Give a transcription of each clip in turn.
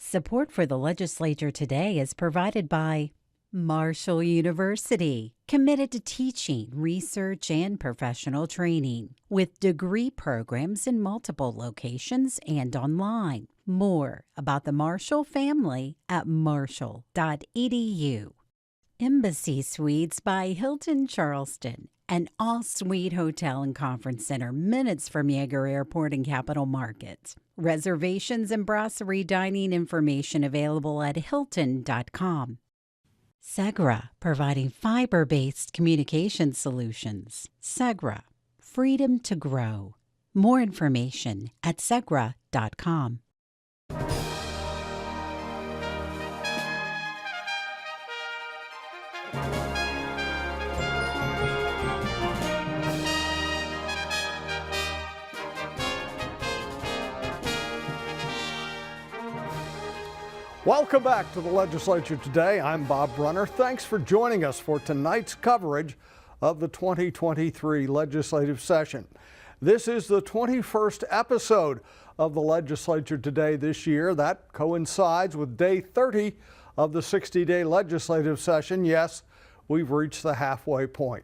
Support for the Legislature today is provided by Marshall University, committed to teaching, research, and professional training, with degree programs in multiple locations and online. More about the Marshall family at marshall.edu. Embassy Suites by Hilton Charleston, an all-suite hotel and conference center minutes from Yeager Airport and Capital Market. Reservations and brasserie dining information available at hilton.com. Segra, providing fiber-based communication solutions. Segra, freedom to grow. More information at segra.com. Welcome back to the Legislature Today. I'm Bob Brunner. Thanks for joining us for tonight's coverage of the 2023 legislative session. This is the 21st episode of the Legislature Today this year. That coincides with day 30 of the 60-day legislative session. Yes, we've reached the halfway point.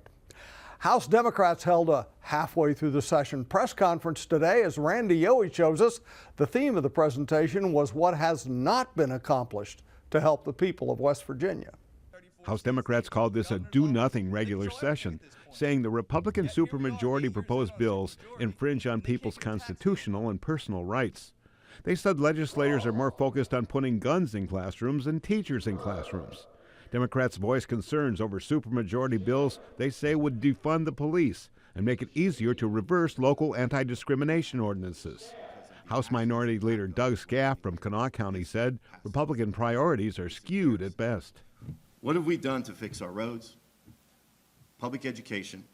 House Democrats held a halfway through the session press conference today. As Randy Yohe shows us, the theme of the presentation was what has not been accomplished to help the people of West Virginia. House Democrats called this a do-nothing regular session, saying the Republican supermajority proposed bills infringe on people's constitutional and personal rights. They said legislators are more focused on putting guns in classrooms than teachers in classrooms. Democrats voiced concerns over supermajority bills they say would defund the police and make it easier to reverse local anti-discrimination ordinances. House Minority Leader Doug Scaff from Kanawha County said Republican priorities are skewed at best. What have we done to fix our roads, public education,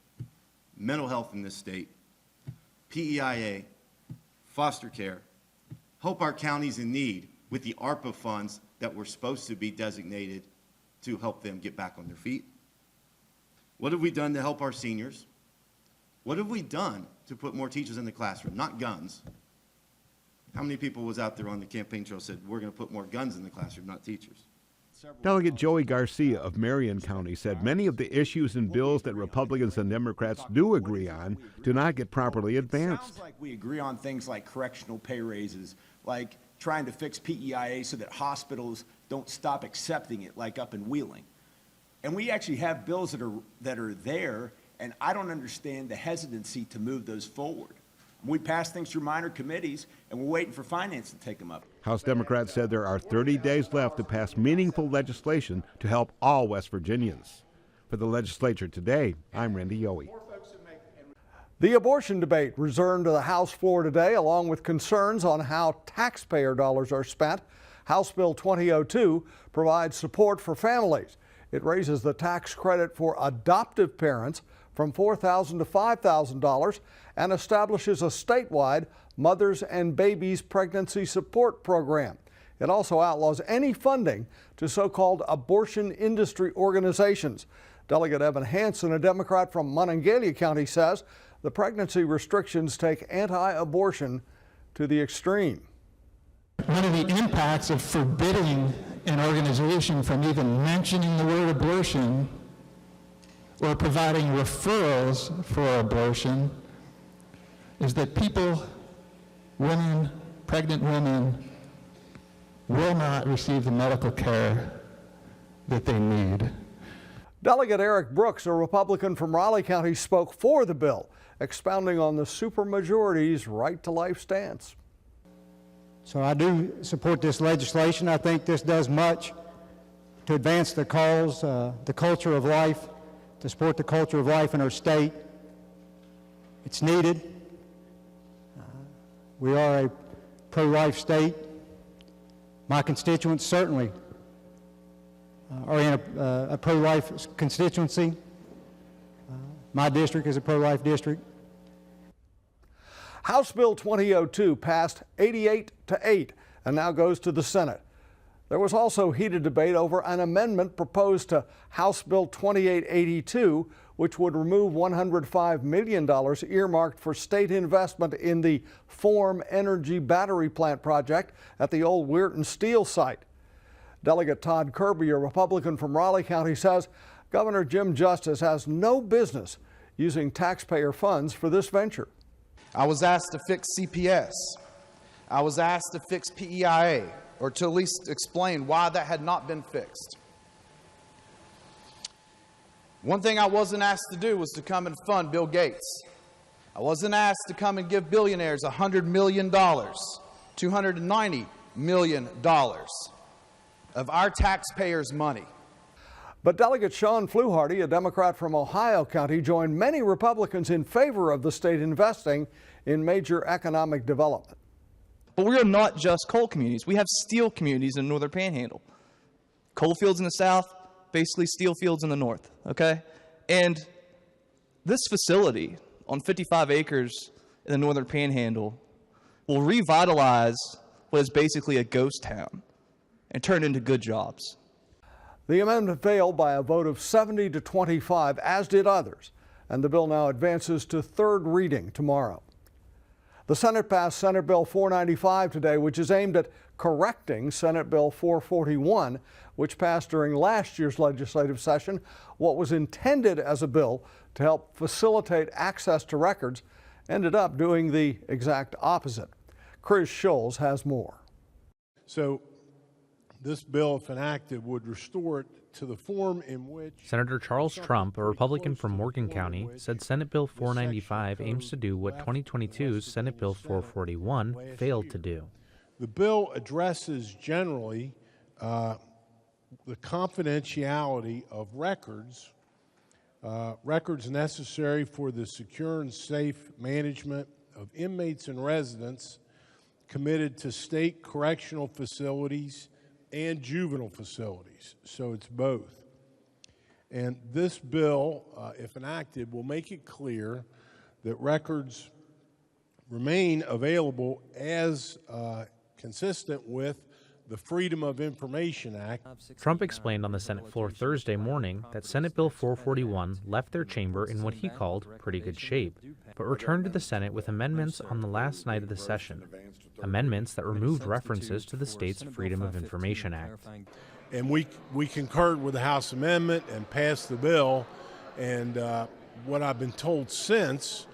mental health in this state, PEIA, foster care, help our counties in need with the ARPA funds that were supposed to be designated to help them get back on their feet? What have we done to help our seniors? What have we done to put more teachers in the classroom, not guns? How many people was out there on the campaign trail said, we're going to put more guns in the classroom, not teachers? Delegate Joey Garcia of Marion County said many of the issues and bills that Republicans and Democrats do agree on do not get properly advanced. It sounds like we agree on things like correctional pay raises, like trying to fix PEIA so that hospitals don't stop accepting it, like up in Wheeling. And we actually have bills that are there, and I don't understand the hesitancy to move those forward. We pass things through minor committees, and we're waiting for finance to take them up. House Democrats said there are 30 days left to pass meaningful legislation to help all West Virginians. For the Legislature Today, I'm Randy Yohe. The abortion debate returned to the House floor today, along with concerns on how taxpayer dollars are spent. House Bill 2002 provides support for families. It raises the tax credit for adoptive parents from $4,000 to $5,000 and establishes a statewide Mothers and Babies Pregnancy Support Program. It also outlaws any funding to so-called abortion industry organizations. Delegate Evan Hansen, a Democrat from Monongalia County, says the pregnancy restrictions take anti-abortion to the extreme. One of the impacts of forbidding an organization from even mentioning the word abortion or providing referrals for abortion is that people, women, pregnant women, will not receive the medical care that they need. Delegate Eric Brooks, a Republican from Raleigh County, spoke for the bill, expounding on the supermajority's right-to-life stance. So I do support this legislation. I think this does much to advance the cause, the culture of life, to support the culture of life in our state. It's needed. We are a pro-life state. My constituents certainly are in a pro-life constituency. My district is a pro-life district. House Bill 2002 passed 88-8 and now goes to the Senate. There was also heated debate over an amendment proposed to House Bill 2882, which would remove $105 million earmarked for state investment in the Form Energy battery plant project at the old Weirton Steel site. Delegate Todd Kirby, a Republican from Raleigh County, says Governor Jim Justice has no business using taxpayer funds for this venture. I was asked to fix CPS. I was asked to fix PEIA, or to at least explain why that had not been fixed. One thing I wasn't asked to do was to come and fund Bill Gates. I wasn't asked to come and give billionaires $100 million, $290 million of our taxpayers' money. But Delegate Sean Fluharty, a Democrat from Ohio County, joined many Republicans in favor of the state investing in major economic development. But we are not just coal communities. We have steel communities in the Northern Panhandle. Coal fields in the south, basically steel fields in the north, okay? And this facility on 55 acres in the Northern Panhandle will revitalize what is basically a ghost town and turn into good jobs. The amendment failed by a vote of 70 to 25, as did others, and the bill now advances to third reading tomorrow. The Senate passed Senate Bill 495 today, which is aimed at correcting Senate Bill 441, which passed during last year's legislative session. What was intended as a bill to help facilitate access to records ended up doing the exact opposite. Chris Scholes has more. So this bill, if enacted, would restore it to the form in which Senator Charles Trump, a Republican from Morgan County, said Senate Bill 495 aims to do what 2022's Senate Bill 441 failed to do. The bill addresses generally the confidentiality of records necessary for the secure and safe management of inmates and residents committed to state correctional facilities and juvenile facilities, so it's both. And this bill, if enacted, will make it clear that records remain available as consistent with the Freedom of Information Act. Trump explained on the Senate floor Thursday morning that Senate Bill 441 left their chamber in what he called pretty good shape, but returned to the Senate with amendments on the last night of the session. Amendments that removed references to the state's Freedom of Information Act. And we concurred with the House amendment and passed the bill. And what I've been told since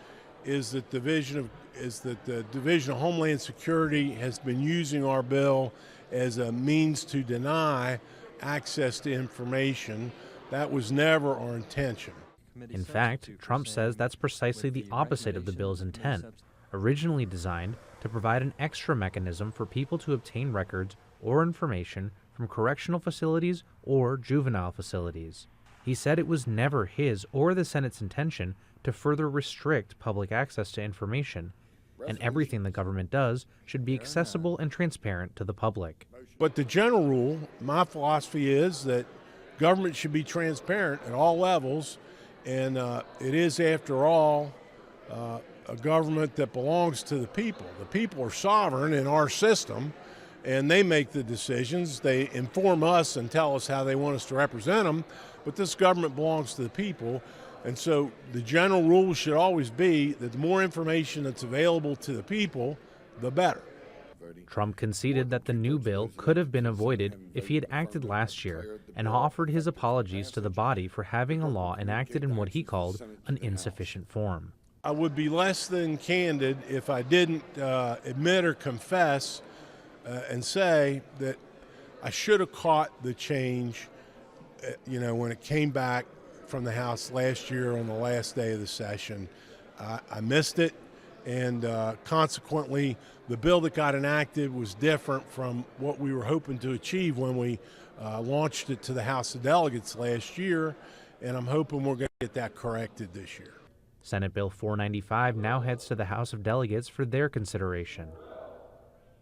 is that the Division of Homeland Security has been using our bill as a means to deny access to information. That was never our intention. In fact, Trump says that's precisely the opposite of the bill's intent, originally designed to provide an extra mechanism for people to obtain records or information from correctional facilities or juvenile facilities. He said it was never his or the Senate's intention to further restrict public access to information, and everything the government does should be accessible and transparent to the public. But the general rule, my philosophy is that government should be transparent at all levels, and it is, after all, a government that belongs to the people. The people are sovereign in our system, and they make the decisions. They inform us and tell us how they want us to represent them, but this government belongs to the people. And so the general rule should always be that the more information that's available to the people, the better. Trump conceded that the new bill could have been avoided if he had acted last year, and offered his apologies to the body for having a law enacted in what he called an insufficient form. I would be less than candid if I didn't admit or confess and say that I should have caught the change, when it came back from the House last year on the last day of the session. I missed it, and consequently, the bill that got enacted was different from what we were hoping to achieve when we launched it to the House of Delegates last year, and I'm hoping we're going to get that corrected this year. Senate Bill 495 now heads to the House of Delegates for their consideration.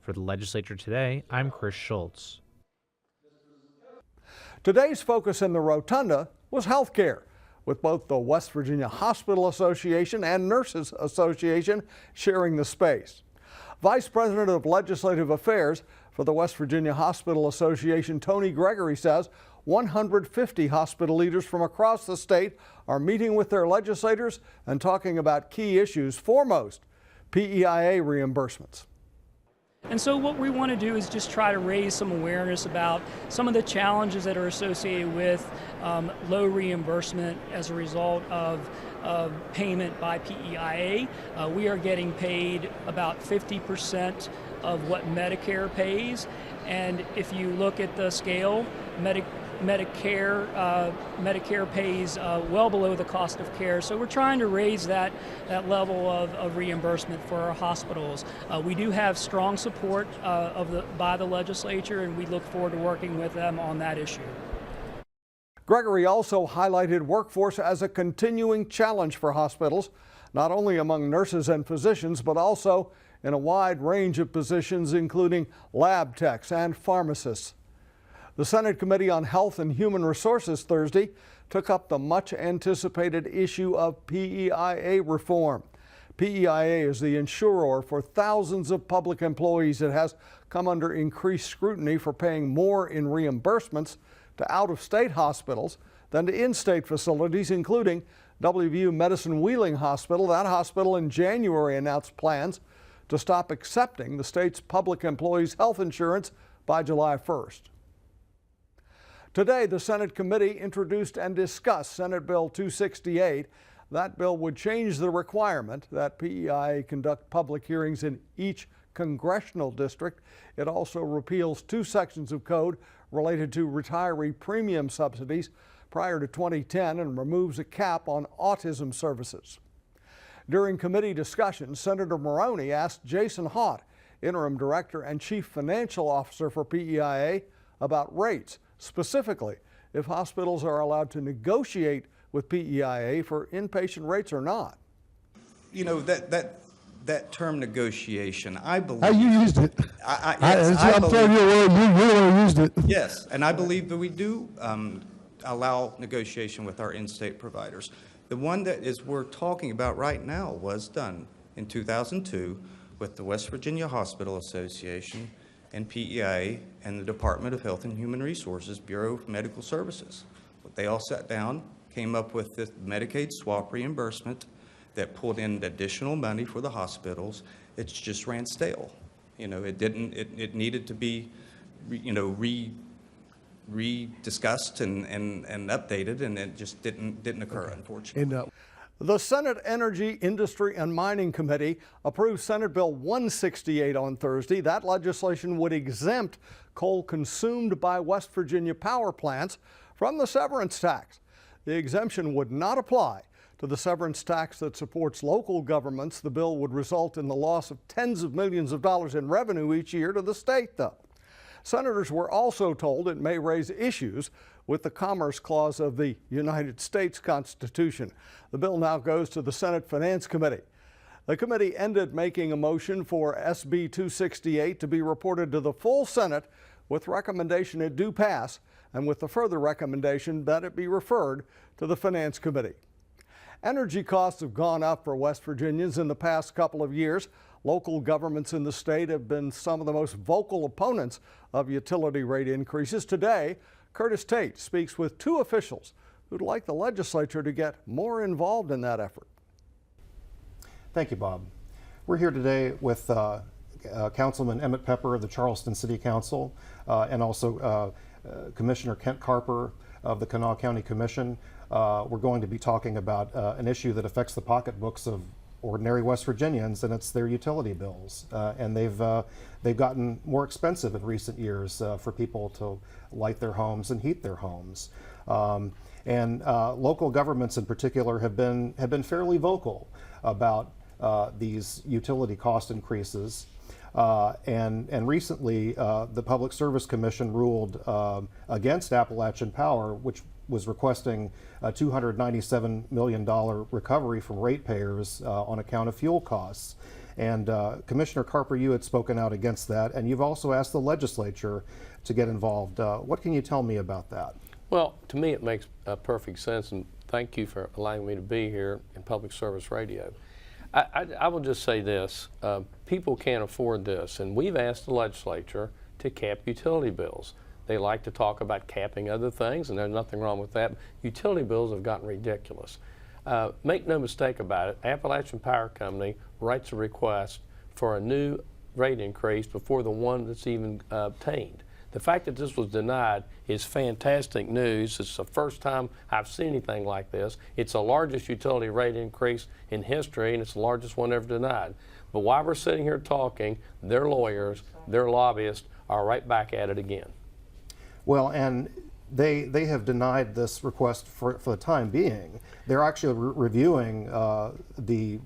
For the Legislature Today, I'm Chris Schultz. Today's focus in the Rotunda was health care, with both the West Virginia Hospital Association and Nurses Association sharing the space. Vice President of Legislative Affairs, For the West Virginia Hospital Association, Tony Gregory says 150 hospital leaders from across the state are meeting with their legislators and talking about key issues, foremost PEIA reimbursements. And so what we want to do is just try to raise some awareness about some of the challenges that are associated with low reimbursement as a result of payment by PEIA. We are getting paid about 50% of what Medicare pays, and if you look at the scale, Medicare pays well below the cost of care. So we're trying to raise that level of reimbursement for our hospitals. We do have strong support by the legislature, and we look forward to working with them on that issue. Gregory also highlighted workforce as a continuing challenge for hospitals, not only among nurses and physicians, but also in a wide range of positions, including lab techs and pharmacists. The Senate Committee on Health and Human Resources Thursday took up the much anticipated issue of PEIA reform. PEIA is the insurer for thousands of public employees. It has come under increased scrutiny for paying more in reimbursements to out-of-state hospitals than to in-state facilities, including WVU Medicine Wheeling Hospital. That hospital in January announced plans to stop accepting the state's public employees' health insurance by July 1st. Today, the Senate committee introduced and discussed Senate Bill 268. That bill would change the requirement that PEIA conduct public hearings in each congressional district. It also repeals 2 sections of code related to retiree premium subsidies prior to 2010 and removes a cap on autism services. During committee discussions, Senator Maroney asked Jason Haught, Interim Director and Chief Financial Officer for PEIA, about rates, specifically if hospitals are allowed to negotiate with PEIA for inpatient rates or not. You know, that term negotiation, I believe. You used it. I'm telling you, you used it. Yes, and I believe that we do allow negotiation with our in-state providers. The one that we're talking about right now was done in 2002 with the West Virginia Hospital Association and PEIA and the Department of Health and Human Resources, Bureau of Medical Services. They all sat down, came up with this Medicaid swap reimbursement that pulled in additional money for the hospitals. It just ran stale. You know, it needed to be, rediscussed and updated, and it just didn't occur, unfortunately. The Senate Energy, Industry, and Mining Committee approved Senate Bill 168 on Thursday. That legislation would exempt coal consumed by West Virginia power plants from the severance tax. The exemption would not apply to the severance tax that supports local governments. The bill would result in the loss of tens of millions of dollars in revenue each year to the state, though. Senators were also told it may raise issues with the Commerce Clause of the United States Constitution. The bill now goes to the Senate Finance Committee. The committee ended making a motion for SB 268 to be reported to the full Senate with recommendation it do pass, and with the further recommendation that it be referred to the Finance Committee. Energy costs have gone up for West Virginians in the past couple of years. Local governments in the state have been some of the most vocal opponents of utility rate increases. Today, Curtis Tate speaks with 2 officials who'd like the legislature to get more involved in that effort. Thank you, Bob. We're here today with Councilman Emmett Pepper of the Charleston City Council and also Commissioner Kent Carper of the Kanawha County Commission. We're going to be talking about an issue that affects the pocketbooks of ordinary West Virginians, and it's their utility bills. And they've gotten more expensive in recent years for people to light their homes and heat their homes. And local governments in particular have been fairly vocal about these utility cost increases. And recently, the Public Service Commission ruled against Appalachian Power, which was requesting a $297 million recovery from ratepayers on account of fuel costs. And Commissioner Carper, you had spoken out against that, and you've also asked the legislature to get involved. What can you tell me about that? Well, to me it makes perfect sense, and thank you for allowing me to be here in Public Service Radio. I will just say this, people can't afford this, and we've asked the legislature to cap utility bills. They like to talk about capping other things, and there's nothing wrong with that. Utility bills have gotten ridiculous. Make no mistake about it, Appalachian Power Company writes a request for a new rate increase before the one that's even obtained. The fact that this was denied is fantastic news. It's the first time I've seen anything like this. It's the largest utility rate increase in history, and it's the largest one ever denied. But while we're sitting here talking, their lawyers, their lobbyists are right back at it again. Well, and they have denied this request for the time being. They're actually reviewing the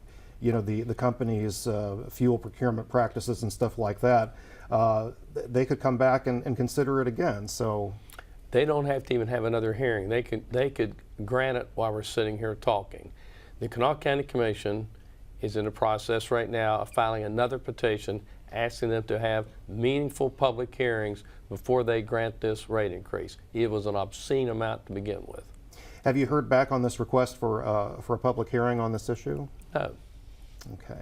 company's fuel procurement practices and stuff like that. They could come back and consider it again. So they don't have to even have another hearing. They could grant it while we're sitting here talking. The Kanawha County Commission is in the process right now of filing another petition asking them to have meaningful public hearings before they grant this rate increase. It was an obscene amount to begin with. Have you heard back on this request for a public hearing on this issue? No. Okay.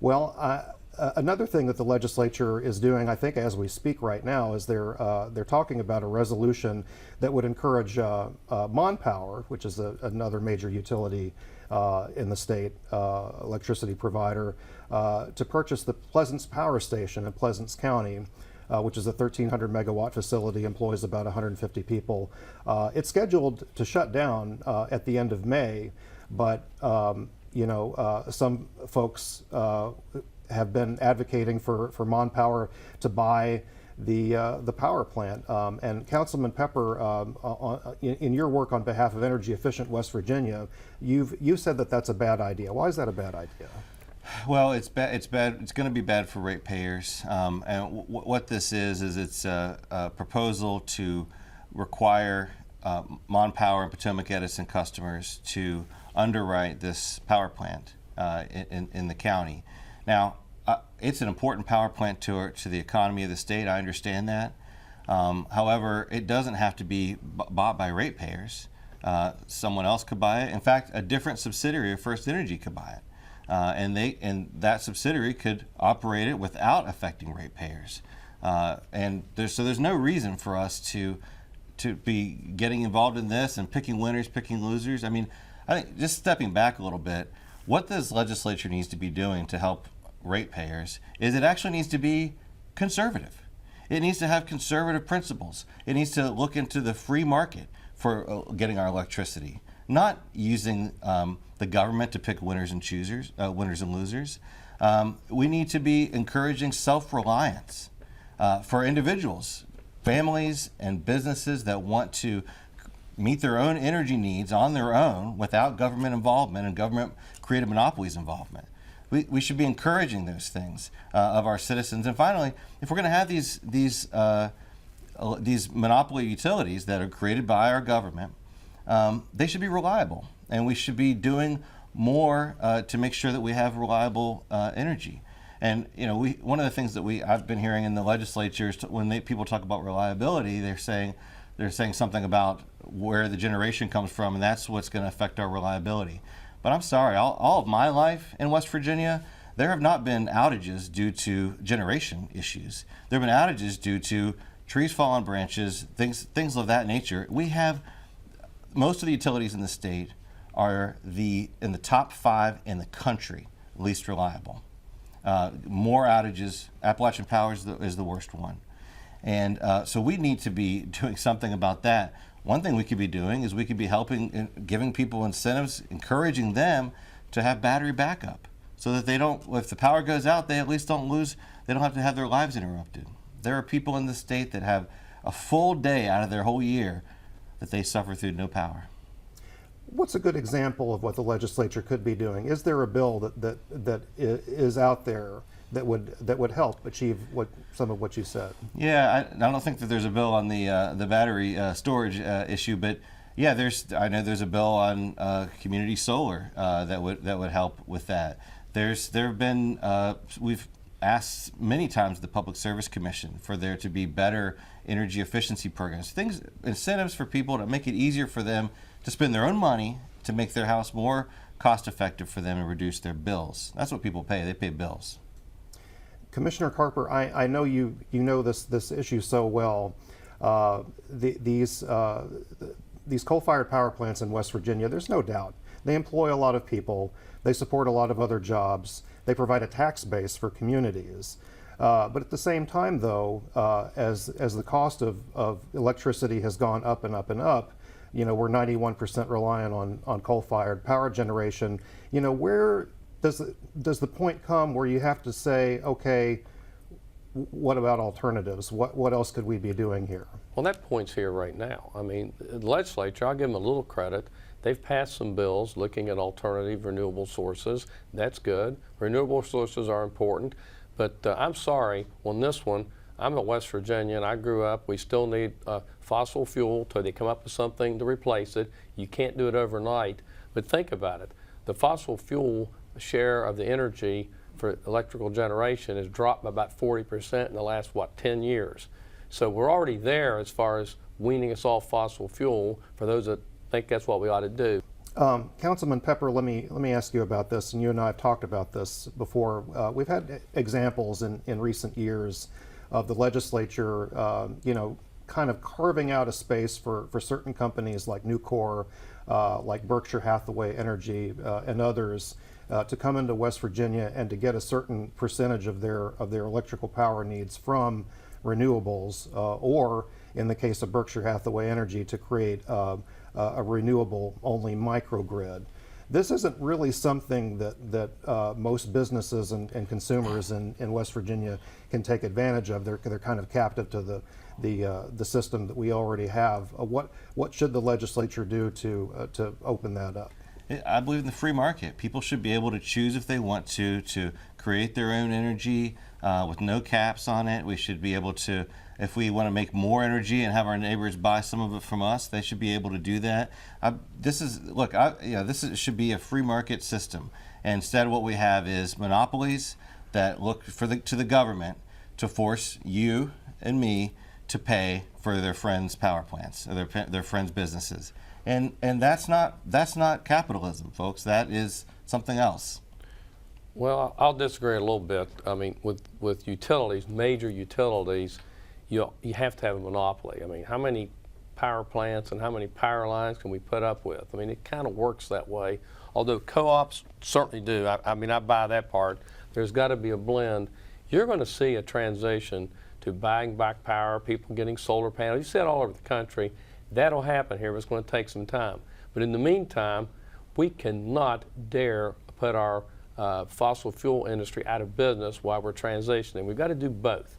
Well, another thing that the legislature is doing, I think, as we speak right now, is they're talking about a resolution that would encourage Mon Power, which is another major utility in the state, electricity provider, to purchase the Pleasance Power Station in Pleasance County, which is a 1,300 megawatt facility, employs about 150 people. It's scheduled to shut down at the end of May, but some folks have been advocating for Mon Power to buy the power plant. And Councilman Pepper, in your work on behalf of Energy Efficient West Virginia, you've said that that's a bad idea. Why is that a bad idea? Well, it's bad. It's bad. It's going to be bad for ratepayers. And what this is it's a proposal to require Mon Power and Potomac Edison customers to underwrite this power plant in the county. Now, it's an important power plant to the economy of the state. I understand that. However, it doesn't have to be bought by ratepayers. Someone else could buy it. In fact, a different subsidiary of First Energy could buy it. And that subsidiary could operate it without affecting ratepayers. And there's no reason for us to be getting involved in this and picking winners, picking losers. I mean, I think just stepping back a little bit, what this legislature needs to be doing to help ratepayers is it actually needs to be conservative. It needs to have conservative principles. It needs to look into the free market for getting our electricity, not using the government to pick winners and losers. We need to be encouraging self-reliance for individuals, families, and businesses that want to meet their own energy needs on their own without government involvement and government-created monopolies involvement. We should be encouraging those things of our citizens. And finally, if we're going to have these monopoly utilities that are created by our government, they should be reliable, and we should be doing more to make sure that we have reliable energy. And one of the things that I've been hearing in the legislature is when people talk about reliability, they're saying something about where the generation comes from, and that's what's going to affect our reliability. But I'm sorry, all of my life in West Virginia, there have not been outages due to generation issues. There have been outages due to trees falling on branches, things of that nature. We have most of the utilities in the state are in the top 5 in the country least reliable. More outages. Appalachian Power is the worst one. And so we need to be doing something about that. One thing we could be doing is we could be helping, giving people incentives, encouraging them to have battery backup so that they don't, if the power goes out, they at least don't have to have their lives interrupted. There are people in the state that have a full day out of their whole year that they suffer through no power. What's a good example of what the legislature could be doing? Is there a bill that is out there that would help achieve some of what you said? Yeah, I don't think that there's a bill on the battery storage issue, but yeah, I know there's a bill on community solar that would help with that. There have been we've asked many times the Public Service Commission for there to be better energy efficiency programs, incentives for people to make it easier for them to spend their own money to make their house more cost effective for them and reduce their bills. That's what people pay. They pay bills. Commissioner Carper, I know you know this issue so well. These coal-fired power plants in West Virginia, there's no doubt, they employ a lot of people. They support a lot of other jobs. They provide a tax base for communities. But at the same time, though, as the cost of electricity has gone up and up and up, you know, we're 91% reliant on coal-fired power generation. You know, where does the point come where you have to say, okay, what about alternatives? What else could we be doing here? Well, that point's here right now. I mean, the legislature, I'll give them a little credit. They've passed some bills looking at alternative renewable sources. That's good. Renewable sources are important. But I'm sorry, on this one, I'm a West Virginian. I grew up. We still need fossil fuel till they come up with something to replace it. You can't do it overnight. But think about it. The fossil fuel share of the energy for electrical generation has dropped by about 40% in the last, 10 years. So we're already there as far as weaning us off fossil fuel for those that think that's what we ought to do. Councilman Pepper, let me ask you about this, and you and I have talked about this before. We've had examples in recent years of the legislature, you know, kind of carving out a space for certain companies like Nucor, like Berkshire Hathaway Energy, and others to come into West Virginia and to get a certain percentage of their electrical power needs from renewables, or in the case of Berkshire Hathaway Energy, to create a renewable-only microgrid. This isn't really something that most businesses and consumers in West Virginia can take advantage of. They're kind of captive to the system that we already have. What should the legislature do to open that up? I believe in the free market. People should be able to choose if they want to create their own energy with no caps on it. We should be able to, if we want to make more energy and have our neighbors buy some of it from us, they should be able to do that. This should be a free market system. And instead, what we have is monopolies that look to the government to force you and me to pay for their friends' power plants or their friends' businesses. And that's not capitalism, folks. That is something else. Well, I'll disagree a little bit. I mean, with utilities, major utilities, you have to have a monopoly. I mean, how many power plants and how many power lines can we put up with? I mean, it kind of works that way. Although co-ops certainly do. I mean, I buy that part. There's got to be a blend. You're going to see a transition to buying back power, people getting solar panels. You see it all over the country. That'll happen here, but it's going to take some time. But in the meantime, we cannot dare put our fossil fuel industry out of business while we're transitioning. We've got to do both.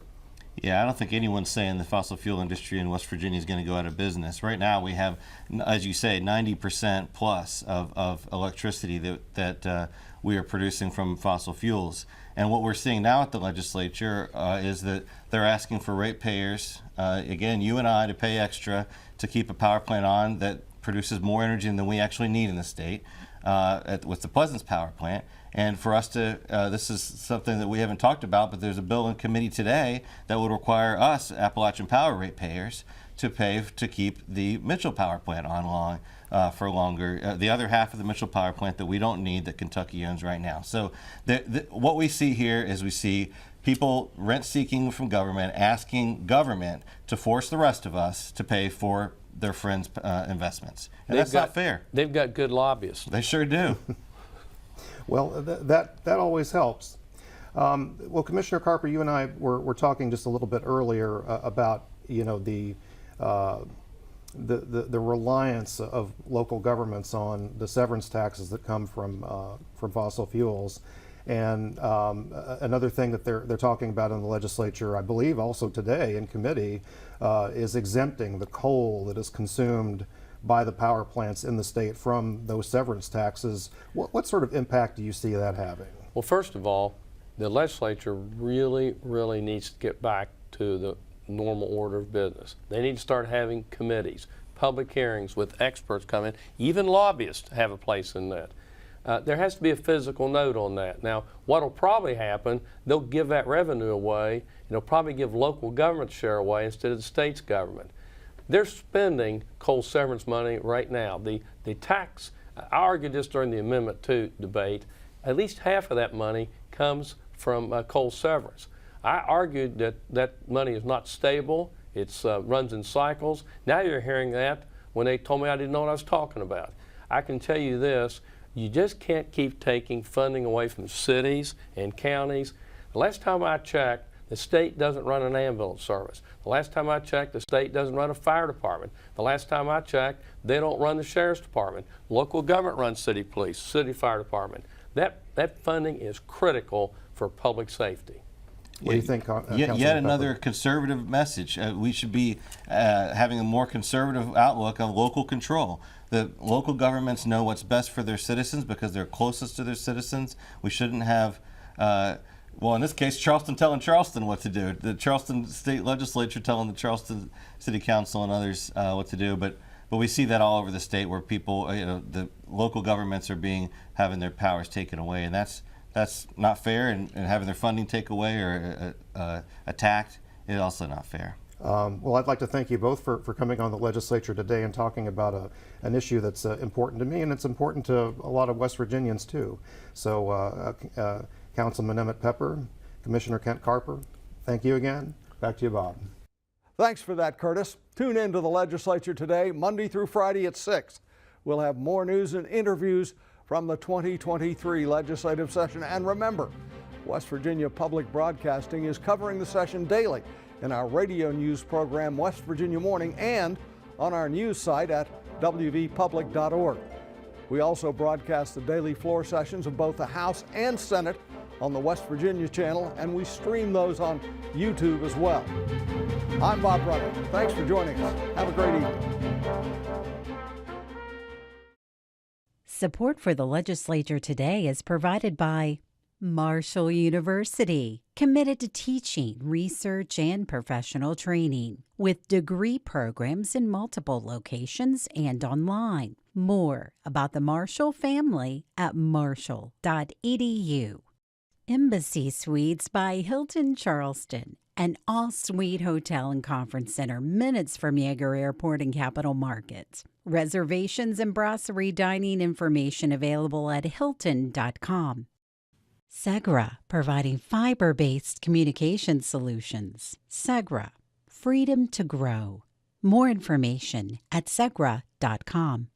Yeah, I don't think anyone's saying the fossil fuel industry in West Virginia is going to go out of business. Right now we have, as you say, 90% plus of electricity that we are producing from fossil fuels. And what we're seeing now at the legislature is that they're asking for ratepayers, again, you and I, to pay extra to keep a power plant on that produces more energy than we actually need in the state with the Pleasance power plant. And for us to, this is something that we haven't talked about, but there's a bill in committee today that would require us, Appalachian Power ratepayers, to pay to keep the Mitchell power plant on for longer. The other half of the Mitchell power plant that we don't need that Kentucky owns right now. So what we see here is we see people rent-seeking from government, asking government to force the rest of us to pay for their friends' investments. And that's not fair. They've got good lobbyists. They sure do. Well, that always helps. Well, Commissioner Carper, you and I were talking just a little bit earlier about, you know, the reliance of local governments on the severance taxes that come from fossil fuels. And another thing that they're talking about in the legislature, I believe also today in committee, is exempting the coal that is consumed by the power plants in the state from those severance taxes. What sort of impact do you see that having? Well, first of all, the legislature really, really needs to get back to the normal order of business. They need to start having committees, public hearings with experts coming, even lobbyists have a place in that. There has to be a physical note on that. Now, what will probably happen, they'll give that revenue away, and they'll probably give local government share away instead of the state's government. They're spending coal severance money right now. The tax, I argued this during the Amendment 2 debate, at least half of that money comes from coal severance. I argued that that money is not stable. It runs in cycles. Now you're hearing that when they told me I didn't know what I was talking about. I can tell you this, you just can't keep taking funding away from cities and counties. The last time I checked, the state doesn't run an ambulance service. The last time I checked, the state doesn't run a fire department. The last time I checked, they don't run the sheriff's department. Local government runs city police, city fire department. That funding is critical for public safety. What do you think, yet another conservative message. We should be having a more conservative outlook on local control. The local governments know what's best for their citizens because they're closest to their citizens. We shouldn't have, well, in this case, Charleston telling Charleston what to do. The Charleston State Legislature telling the Charleston City Council and others what to do. But we see that all over the state where people, the local governments are having their powers taken away, and that's not fair, and having their funding taken away or attacked is also not fair. Well, I'd like to thank you both for coming on the legislature today and talking about an issue that's important to me, and it's important to a lot of West Virginians too. So Councilman Emmett Pepper, Commissioner Kent Carper, thank you again. Back to you, Bob. Thanks for that, Curtis. Tune in to the legislature today, Monday through Friday at 6. We'll have more news and interviews from the 2023 legislative session. And remember, West Virginia Public Broadcasting is covering the session daily in our radio news program, West Virginia Morning, and on our news site at wvpublic.org. We also broadcast the daily floor sessions of both the House and Senate on the West Virginia channel, and we stream those on YouTube as well. I'm Bob Brunner. Thanks for joining us. Have a great evening. Support for the legislature today is provided by Marshall University, committed to teaching, research, and professional training, with degree programs in multiple locations and online. More about the Marshall family at marshall.edu. Embassy Suites by Hilton Charleston, an all-suite hotel and conference center minutes from Yeager Airport and Capital Market. Reservations and brasserie dining information available at hilton.com. Segra, providing fiber-based communication solutions. Segra, freedom to grow. More information at segra.com.